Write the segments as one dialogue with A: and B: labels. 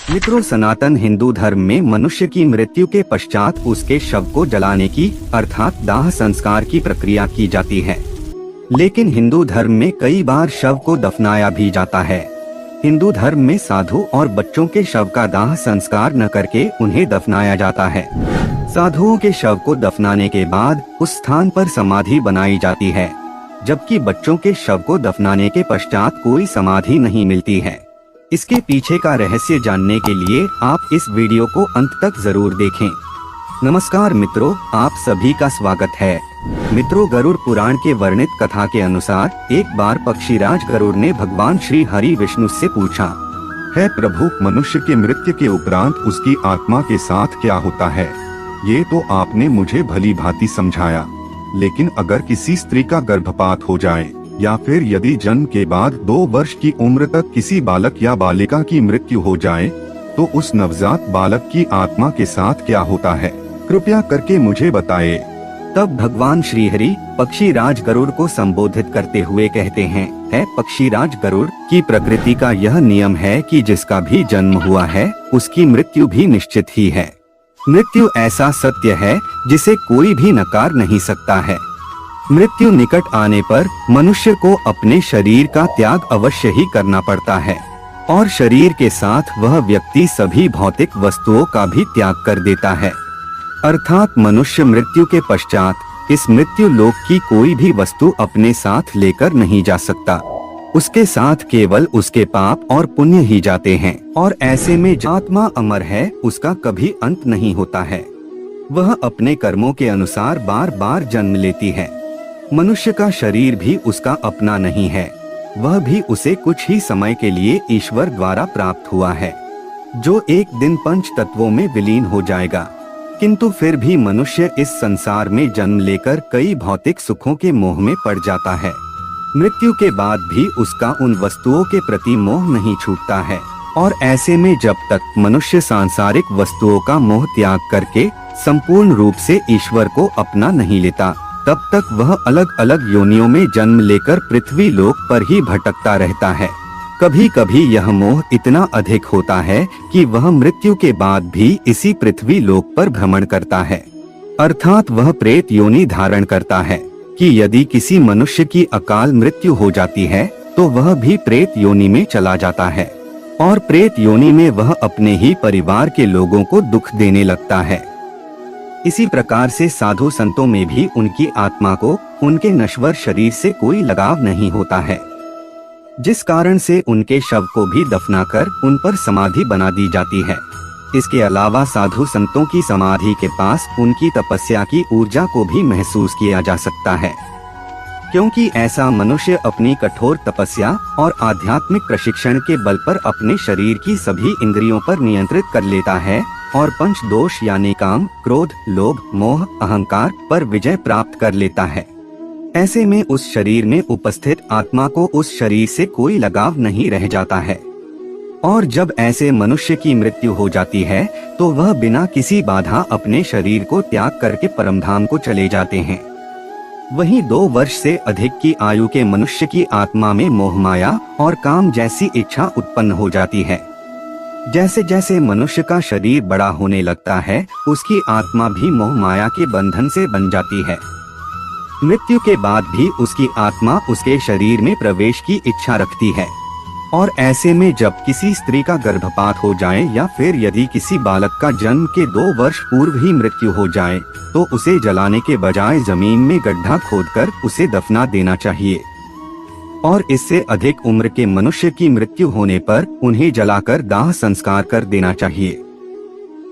A: मित्रों, सनातन हिंदू धर्म में मनुष्य की मृत्यु के पश्चात उसके शव को जलाने की अर्थात दाह संस्कार की प्रक्रिया की जाती है। लेकिन हिंदू धर्म में कई बार शव को दफनाया भी जाता है। हिंदू धर्म में साधु और बच्चों के शव का दाह संस्कार न करके उन्हें दफनाया जाता है। साधुओं के शव को दफनाने के बाद उस स्थान पर समाधि बनाई जाती है, जबकि बच्चों के शव को दफनाने के पश्चात कोई समाधि नहीं मिलती है। इसके पीछे का रहस्य जानने के लिए आप इस वीडियो को अंत तक जरूर देखें। नमस्कार मित्रों, आप सभी का स्वागत है। मित्रों, गरुड़ पुराण के वर्णित कथा के अनुसार एक बार पक्षीराज गरुड़ ने भगवान श्री हरि विष्णु से पूछा,
B: है प्रभु, मनुष्य के मृत्यु के उपरांत उसकी आत्मा के साथ क्या होता है? ये तो आपने मुझे भली भांति समझाया, लेकिन अगर किसी स्त्री का गर्भपात हो जाए या फिर यदि जन्म के बाद 2 वर्ष की उम्र तक किसी बालक या बालिका की मृत्यु हो जाए, तो उस नवजात बालक की आत्मा के साथ क्या होता है? कृपया करके मुझे बताएं।
A: तब भगवान श्री हरि पक्षीराज गरुड़ को संबोधित करते हुए कहते हैं, है पक्षीराज गरुड़, की प्रकृति का यह नियम है कि जिसका भी जन्म हुआ है उसकी मृत्यु भी निश्चित ही है। मृत्यु ऐसा सत्य है जिसे कोई भी नकार नहीं सकता है। मृत्यु निकट आने पर मनुष्य को अपने शरीर का त्याग अवश्य ही करना पड़ता है और शरीर के साथ वह व्यक्ति सभी भौतिक वस्तुओं का भी त्याग कर देता है। अर्थात मनुष्य मृत्यु के पश्चात इस मृत्यु लोक की कोई भी वस्तु अपने साथ लेकर नहीं जा सकता। उसके साथ केवल उसके पाप और पुण्य ही जाते हैं और ऐसे में जो आत्मा अमर है उसका कभी अंत नहीं होता है। वह अपने कर्मों के अनुसार बार बार जन्म लेती है। मनुष्य का शरीर भी उसका अपना नहीं है, वह भी उसे कुछ ही समय के लिए ईश्वर द्वारा प्राप्त हुआ है, जो एक दिन 5 तत्वों में विलीन हो जाएगा। किंतु फिर भी मनुष्य इस संसार में जन्म लेकर कई भौतिक सुखों के मोह में पड़ जाता है। मृत्यु के बाद भी उसका उन वस्तुओं के प्रति मोह नहीं छूटता है और ऐसे में जब तक मनुष्य सांसारिक वस्तुओं का मोह त्याग करके संपूर्ण रूप से ईश्वर को अपना नहीं लेता, तब तक वह अलग अलग योनियों में जन्म लेकर पृथ्वी लोक पर ही भटकता रहता है। कभी कभी यह मोह इतना अधिक होता है कि वह मृत्यु के बाद भी इसी पृथ्वी लोक पर भ्रमण करता है। अर्थात वह प्रेत योनि धारण करता है कि यदि किसी मनुष्य की अकाल मृत्यु हो जाती है तो वह भी प्रेत योनि में चला जाता है और प्रेत योनि में वह अपने ही परिवार के लोगों को दुख देने लगता है। इसी प्रकार से साधु संतों में भी उनकी आत्मा को उनके नश्वर शरीर से कोई लगाव नहीं होता है, जिस कारण से उनके शव को भी दफनाकर उन पर समाधि बना दी जाती है। इसके अलावा साधु संतों की समाधि के पास उनकी तपस्या की ऊर्जा को भी महसूस किया जा सकता है, क्योंकि ऐसा मनुष्य अपनी कठोर तपस्या और आध्यात्मिक प्रशिक्षण के बल पर अपने शरीर की सभी इंद्रियों पर नियंत्रित कर लेता है और 5 दोष यानी काम, क्रोध, लोभ, मोह, अहंकार पर विजय प्राप्त कर लेता है। ऐसे में उस शरीर में उपस्थित आत्मा को उस शरीर से कोई लगाव नहीं रह जाता है और जब ऐसे मनुष्य की मृत्यु हो जाती है तो वह बिना किसी बाधा अपने शरीर को त्याग करके परमधाम को चले जाते हैं। वहीं 2 वर्ष से अधिक की आयु के मनुष्य की आत्मा में मोह माया और काम जैसी इच्छा उत्पन्न हो जाती है। जैसे जैसे मनुष्य का शरीर बड़ा होने लगता है उसकी आत्मा भी मोह माया के बंधन से बन जाती है। मृत्यु के बाद भी उसकी आत्मा उसके शरीर में प्रवेश की इच्छा रखती है और ऐसे में जब किसी स्त्री का गर्भपात हो जाए या फिर यदि किसी बालक का जन्म के 2 वर्ष पूर्व ही मृत्यु हो जाए तो उसे जलाने के बजाय जमीन में गड्ढा खोदकर उसे दफना देना चाहिए और इससे अधिक उम्र के मनुष्य की मृत्यु होने पर उन्हें जलाकर दाह संस्कार कर देना चाहिए।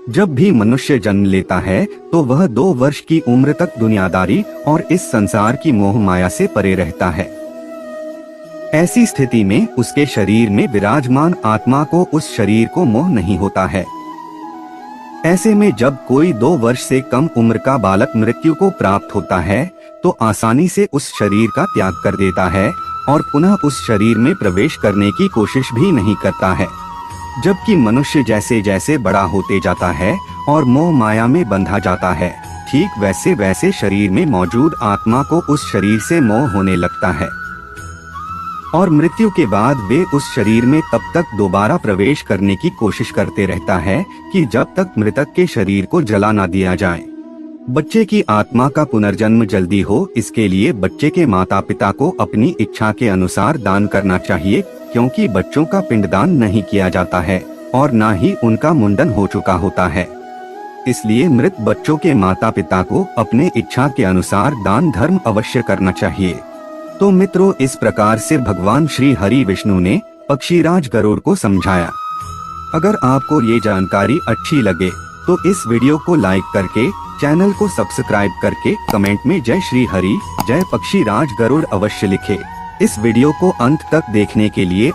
A: जब भी मनुष्य जन्म लेता है तो वह 2 वर्ष की उम्र तक दुनियादारी और इस संसार की मोह माया से परे रहता है। ऐसी स्थिति में उसके शरीर में विराजमान आत्मा को उस शरीर को मोह नहीं होता है। ऐसे में जब कोई 2 वर्ष से कम उम्र का बालक मृत्यु को प्राप्त होता है तो आसानी से उस शरीर का त्याग कर देता है और पुनः उस शरीर में प्रवेश करने की कोशिश भी नहीं करता है। जबकि मनुष्य जैसे जैसे बड़ा होते जाता है और मोह माया में बंधा जाता है, ठीक वैसे वैसे शरीर में मौजूद आत्मा को उस शरीर से मोह होने लगता है। और मृत्यु के बाद वे उस शरीर में तब तक दोबारा प्रवेश करने की कोशिश करते रहता है कि जब तक मृतक के शरीर को जला ना दिया जाए। बच्चे की आत्मा का पुनर्जन्म जल्दी हो, इसके लिए बच्चे के माता पिता को अपनी इच्छा के अनुसार दान करना चाहिए, क्योंकि बच्चों का पिंडदान नहीं किया जाता है और न ही उनका मुंडन हो चुका होता है। इसलिए मृत बच्चों के माता पिता को अपने इच्छा के अनुसार दान धर्म अवश्य करना चाहिए। तो मित्रों, इस प्रकार से भगवान श्री हरि विष्णु ने पक्षीराज गरुड़ को समझाया। अगर आपको ये जानकारी अच्छी लगे तो इस वीडियो को लाइक करके, चैनल को सब्सक्राइब करके कमेंट में जय श्री हरि, जय पक्षीराज गरुड़ अवश्य लिखें। इस वीडियो को अंत तक देखने के लिए